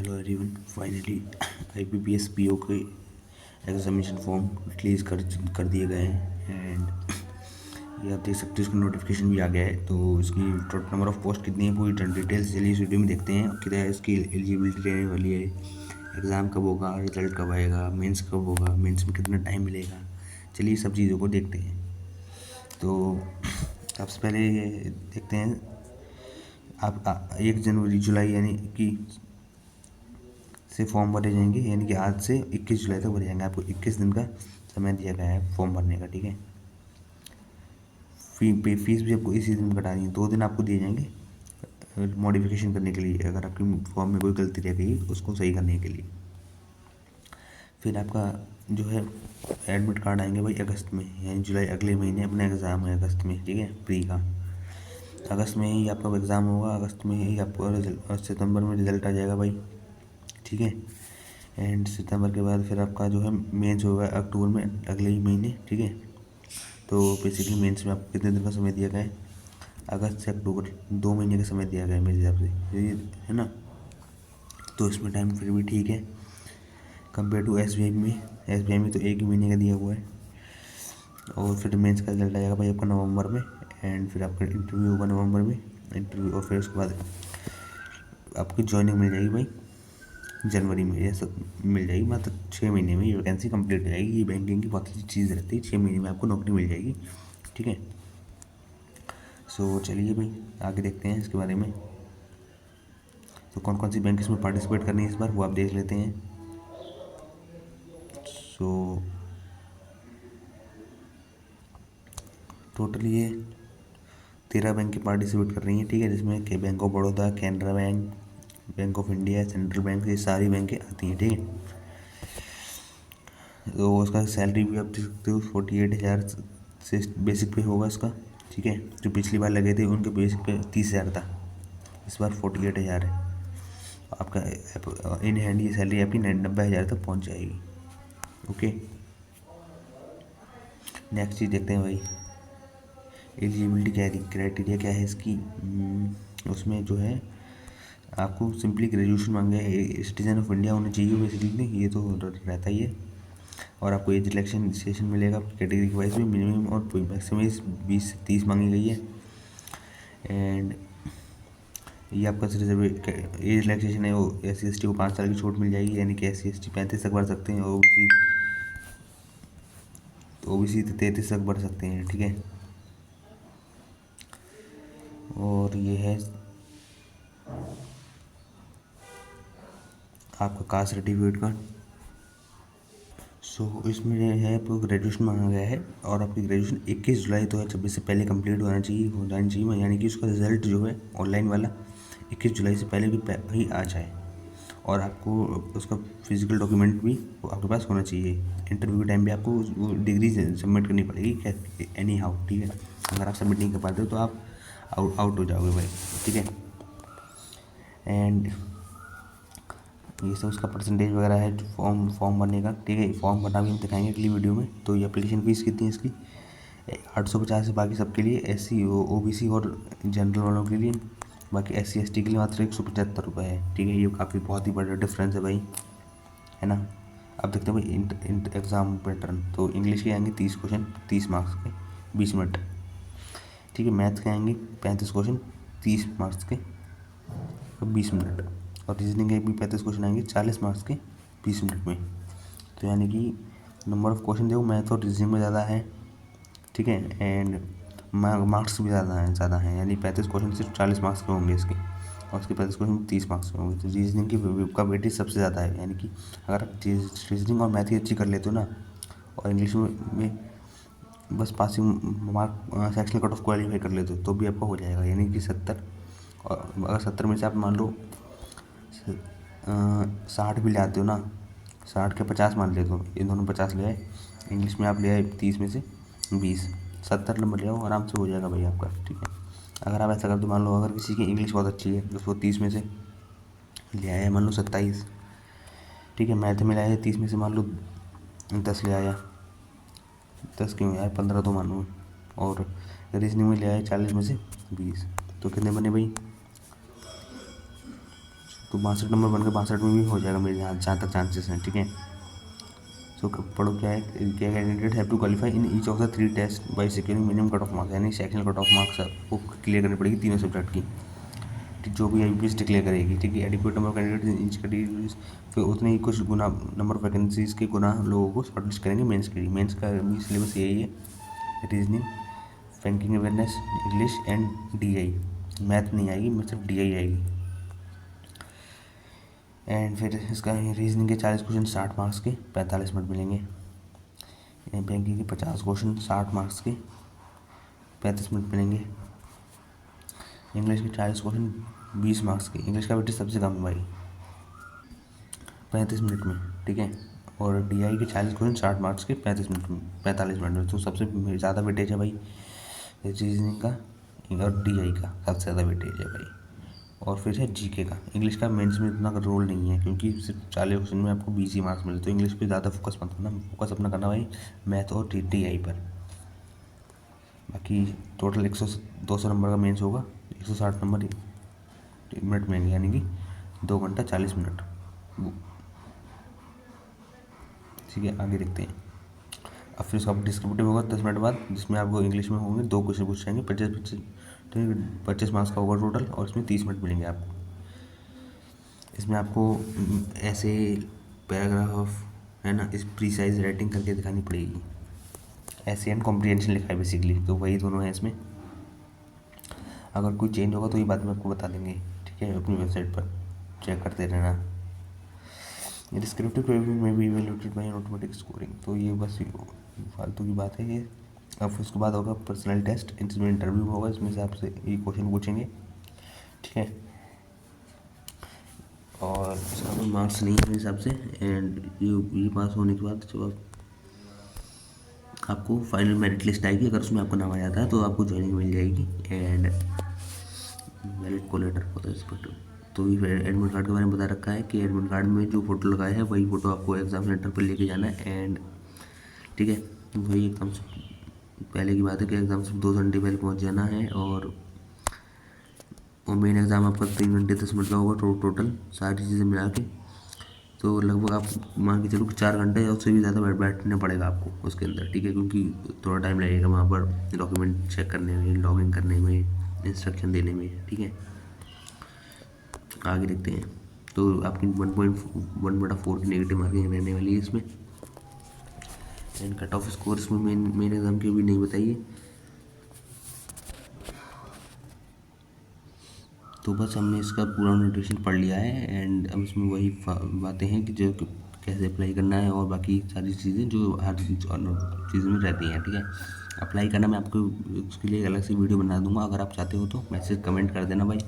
Hello everyone, finally IBPS PO के examination form release कर दिए गए हैं। एंड ये आप देख सकते हो, इसका नोटिफिकेशन भी आ गया है। तो इसकी टोटल नंबर ऑफ पोस्ट कितनी है पूरी डिटेल्स चलिए इस वीडियो में देखते हैं। कितना इसकी एलिजिबिलिटी रहने वाली है, एग्ज़ाम कब होगा, रिजल्ट कब आएगा, मेंस कब होगा, मेंस में कितना टाइम मिलेगा, चलिए सब चीज़ों को देखते हैं। तो सबसे पहले ये देखते हैं, आप 1 जनवरी जुलाई यानी कि से फॉर्म भरे जाएंगे, यानी कि आज से 21 जुलाई तक भरे जाएंगे। आपको 21 दिन का समय दिया गया है फॉर्म भरने का, ठीक है। फीस भी आपको इसी दिन कटानी है। 2 दिन आपको दिए जाएंगे मॉडिफिकेशन करने के लिए, अगर आपकी फॉर्म में कोई गलती रह गई उसको सही करने के लिए। फिर आपका जो है एडमिट कार्ड आएंगे भाई अगस्त में, यानी जुलाई अगले महीने अपना एग्ज़ाम है अगस्त में, ठीक है, प्री का। अगस्त में ही आपका एग्ज़ाम होगा, अगस्त में ही आपको सितंबर में रिजल्ट आ जाएगा भाई, ठीक है। एंड सितंबर के बाद फिर आपका जो है मेंस होगा अक्टूबर में अगले ही महीने, ठीक है। तो बेसिकली मेंस में आपको कितने दिन का समय दिया गया है, अगस्त से अक्टूबर 2 महीने का समय दिया गया है मेरे हिसाब से, ये है ना। तो इसमें टाइम फिर भी ठीक है कंपेयर टू SBI में तो 1 ही महीने का दिया हुआ है। और फिर मेंस का रिजल्ट आएगा भाई आपका नवंबर में। एंड फिर आपका इंटरव्यू होगा नवंबर में, इंटरव्यू, और फिर उसके बाद आपकी ज्वाइनिंग मिल जाएगी भाई जनवरी में। ये सब मिल जाएगी, मतलब 6 महीने में ये वैकेंसी कंप्लीट हो जाएगी। ये बैंकिंग की बहुत अच्छी चीज़ रहती है, 6 महीने में आपको नौकरी मिल जाएगी, ठीक है। सो चलिए भाई आगे देखते हैं इसके बारे में। तो कौन कौन सी बैंक इसमें पार्टिसिपेट करनी है इस बार वो आप देख लेते हैं। सो टोटल ये 13 बैंकें पार्टिसिपेट कर रही हैं, ठीक है, जिसमें कि bank of Baroda, Canara bank, bank of India, central bank, ये सारी बैंकें आती हैं, ठीक है। तो उसका सैलरी भी आप देख सकते हो 48,000 से बेसिक पे होगा इसका, ठीक है। जो पिछली बार लगे थे उनके बेसिक पे 30,000 था, इस बार 48,000 है। आपका इन हैंड ये सैलरी आपकी 90,000 तक पहुंच जाएगी, ओके। नेक्स्ट चीज़ देखते हैं भाई, एलिजिबिलिटी क्राइटेरिया क्या है इसकी। उसमें जो है आपको सिंपली ग्रेजुएशन मांगे है, सिटीजन ऑफ इंडिया होना चाहिए बेसिकली, ये तो रहता ही है। और आपको एज रिलैक्सेशन मिलेगा कैटेगरी के वाइज भी, मिनिमम और मैक्सिमम 20 से 30 मांगी गई है। एंड ये आपका रिजर्व एज रिलैक्सेशन है, वो SC ST को 5 साल की छूट मिल जाएगी, यानी कि SC ST 35 तक बढ़ सकते हैं, OBC 33 तक बढ़ सकते हैं, ठीक है। और ये है आपका कास्ट सर्टिफिकेट का। सो इसमें है आपको ग्रेजुएशन मांगा गया है, और आपकी ग्रेजुएशन 21 जुलाई 2026 से पहले कंप्लीट हो जानी चाहिए, यानी कि उसका रिजल्ट जो है ऑनलाइन वाला 21 जुलाई से पहले भी आ जाए। और आपको उसका फिजिकल डॉक्यूमेंट भी आपके पास होना चाहिए। इंटरव्यू के टाइम भी आपको वो डिग्री सबमिट करनी पड़ेगी एनी हाउ, ठीक है। अगर आप सबमिट नहीं कर पाते हो तो आप आउट हो जाओगे भाई, ठीक है। एंड ये सब उसका परसेंटेज वगैरह है फॉर्म भरने का, ठीक है। फॉर्म भरना भी हम दिखाएंगे अगली वीडियो में। तो ये एप्लीकेशन फ़ीस कितनी है इसकी, 850 है बाकी सबके लिए, SC OBC और जनरल वालों के लिए। बाकी SC ST के लिए मात्र 175 रुपये है, ठीक है। ये काफ़ी बहुत ही बड़ा डिफरेंस है भाई, है ना। अब देखते हैं भाई एग्ज़ाम पैटर्न। तो इंग्लिश के आएंगे 30 क्वेश्चन 30 मार्क्स के 20 मिनट, ठीक है। मैथ के आएंगे 35 क्वेश्चन 30 मार्क्स के 20 मिनट। और रीजनिंग के भी 35 क्वेश्चन आएंगे 40 मार्क्स के 20 मिनट में। तो यानी कि नंबर ऑफ़ क्वेश्चन देखो मैथ और रीजनिंग में ज़्यादा है, ठीक है। एंड मार्क्स भी ज़्यादा हैं, यानी 35 क्वेश्चन सिर्फ 40 मार्क्स के होंगे इसके, और उसके 35 क्वेश्चन 30 मार्क्स के होंगे। तो रीजनिंग की वेटेज सबसे ज़्यादा है, यानी कि अगर आप रीजनिंग और मैथ ही अच्छी कर लेते हो ना, और इंग्लिश में बस passing mark sectional cut of qualify कर लेते हो तो भी आपका हो जाएगा, यानी कि 70। और अगर 70 में से आप मान लो 60 भी ले आते हो ना, 60 के 50 मान लेते हो, इन दोनों 50 ले आए, इंग्लिश में आप ले आए 30 में से 20, 70 नंबर ले आओ, आराम से हो जाएगा भाई आपका, ठीक है। अगर आप ऐसा कर दो, मान लो अगर किसी की इंग्लिश बहुत अच्छी है उसको 30 में से ले आया मान लो 27, ठीक है। मैथ में ले आया 30 में से मान लो 10 ले आया, 10 क्यों यार 15 तो मानो। और रीजनिंग में ले आए 40 में से 20, तो कितने बने भाई तो 62 नंबर बनकर 62 में भी हो जाएगा मेरे यहाँ जहाँ तक चांसेस हैं, ठीक है। सो पढ़ो क्या है, क्या candidate have to qualify in each of the 3 test by securing minimum cut off marks, यानी सेक्शनल कट ऑफ मार्क्स आपको क्लियर करनी पड़ेगी तीनों सब्जेक्ट की, जो भी IUPAC डिक्लेयर करेगी, ठीक है। Adequate number candidate in categories, फिर उतने ही कुछ गुना नंबर ऑफ वैकेंसीज के गुना लोगों को शॉर्टलिस्ट करेंगे मेंस के लिए। मेंस का भी सिलेबस यही है, reasoning, banking awareness, English and DI। Math नहीं आएगी, सिर्फ DI आएगी। एंड फिर इसका रीजनिंग के 40 क्वेश्चन 60 मार्क्स के 45 मिनट मिलेंगे। बैंकिंग के 50 क्वेश्चन 60 मार्क्स के 35 मिनट मिलेंगे। इंग्लिश के 40 क्वेश्चन 20 मार्क्स के, इंग्लिश का वेटेज सबसे कम है भाई 35 मिनट में, ठीक है। और DI के 40 क्वेश्चन 60 मार्क्स के 45 मिनट में, तो सबसे ज़्यादा वेटेज है भाई रीजनिंग का और DI का सबसे ज़्यादा वेटेज है भाई। और फिर है GK का। इंग्लिश का मेंस में इतना रोल नहीं है क्योंकि सिर्फ 40 क्वेश्चन में आपको 20 ही मार्क्स मिले, तो इंग्लिश पे ज़्यादा फोकस मत करना, फोकस अपना करना भाई मैथ और DI पर। बाकी टोटल 200 नंबर का मेंस होगा, 160 नंबर मिनट में, यानी कि 2 घंटा 40 मिनट, ठीक है। आगे देखते हैं। अब फिर उसका डिस्क्रिप्टिव होगा 10 मिनट बाद, जिसमें आपको इंग्लिश में होंगे 2 क्वेश्चन पूछ जाएंगे, 25 मार्क्स का होगा टोटल, और इसमें 30 मिनट मिलेंगे आपको। इसमें आपको ऐसे पैराग्राफ है ना, इस प्रीसाइज राइटिंग करके दिखानी पड़ेगी। ऐसे एंड कॉम्प्रिहेंशन लिखा है बेसिकली, तो वही दोनों है इसमें। अगर कोई चेंज होगा तो ये बाद में आपको बता देंगे, ठीक है। अपनी वेबसाइट पर चेक करते रहना। डिस्क्रिप्टिव क्वेश्चन में भी इवैल्यूएटेड बाय ऑटोमेटिक स्कोरिंग, तो ये बस फालतू की बात है ये। अब उसके बाद होगा पर्सनल टेस्ट, इसमें इंटरव्यू होगा, इसमें से आपसे ये क्वेश्चन पूछेंगे, ठीक है। और इसका कोई मार्क्स नहीं है मेरे हिसाब से। एंड ये पास होने के बाद जब आपको फाइनल मेरिट लिस्ट आएगी, अगर उसमें आपका नाम आ जाता है तो आपको ज्वाइनिंग मिल जाएगी। एंड वैलिड कोलेटर होता है इस पर, तो ये एडमिट कार्ड के बारे में बता रखा है कि एडमिट कार्ड में जो फ़ोटो लगाया है वही फ़ोटो आपको एग्ज़ाम सेंटर पर लेके जाना है। एंड ठीक है, वही एकदम से पहले की बात है कि एग्ज़ाम से 2 घंटे पहले पहुंच जाना है। और मेन एग्ज़ाम आपका 3 घंटे 10 मिनट का होगा टोटल सारी चीज़ें मिला के, तो लगभग आप मान के चलो कि 4 घंटे या उससे भी ज़्यादा बैठना पड़ेगा आपको उसके अंदर, ठीक है। क्योंकि थोड़ा टाइम लगेगा वहाँ पर डॉक्यूमेंट चेक करने में, लॉगिन करने में, इंस्ट्रक्शन देने में, ठीक है। आगे देखते हैं। तो आपकी 1/4 की नेगेटिव मार्किंग रहने वाली है इसमें। एंड कट ऑफ स्कोर इसमें मेन एग्ज़ाम के भी नहीं बताइए। तो बस हमने इसका पूरा नोटिफिकेशन पढ़ लिया है। एंड अब इसमें वही बातें हैं कि जो कैसे अप्लाई करना है और बाकी सारी चीज़ें जो हर चीज़ में रहती हैं, ठीक है। अप्लाई करना मैं आपको उसके लिए अलग से वीडियो बना दूंगा, अगर आप चाहते हो तो मैसेज कमेंट कर देना भाई,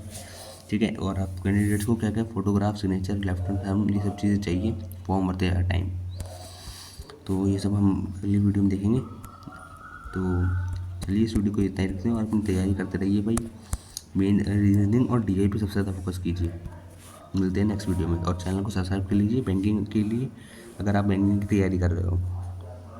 ठीक है। और आप कैंडिडेट्स को क्या क्या फोटोग्राफ, सिग्नेचर, लेफ्टिनेंट थंब, ये सब चीज़ें चाहिए फॉर्म भरते हर टाइम, तो ये सब हम अगली वीडियो में देखेंगे। तो चलिए इस वीडियो को इतना ही रखते हैं और अपनी तैयारी करते रहिए भाई। मेन रीजनिंग और DI पे सबसे ज़्यादा फोकस कीजिए। मिलते हैं नेक्स्ट वीडियो में, और चैनल को सब्सक्राइब कर लीजिए बैंकिंग के लिए, अगर आप बैंकिंग की तैयारी कर रहे हो।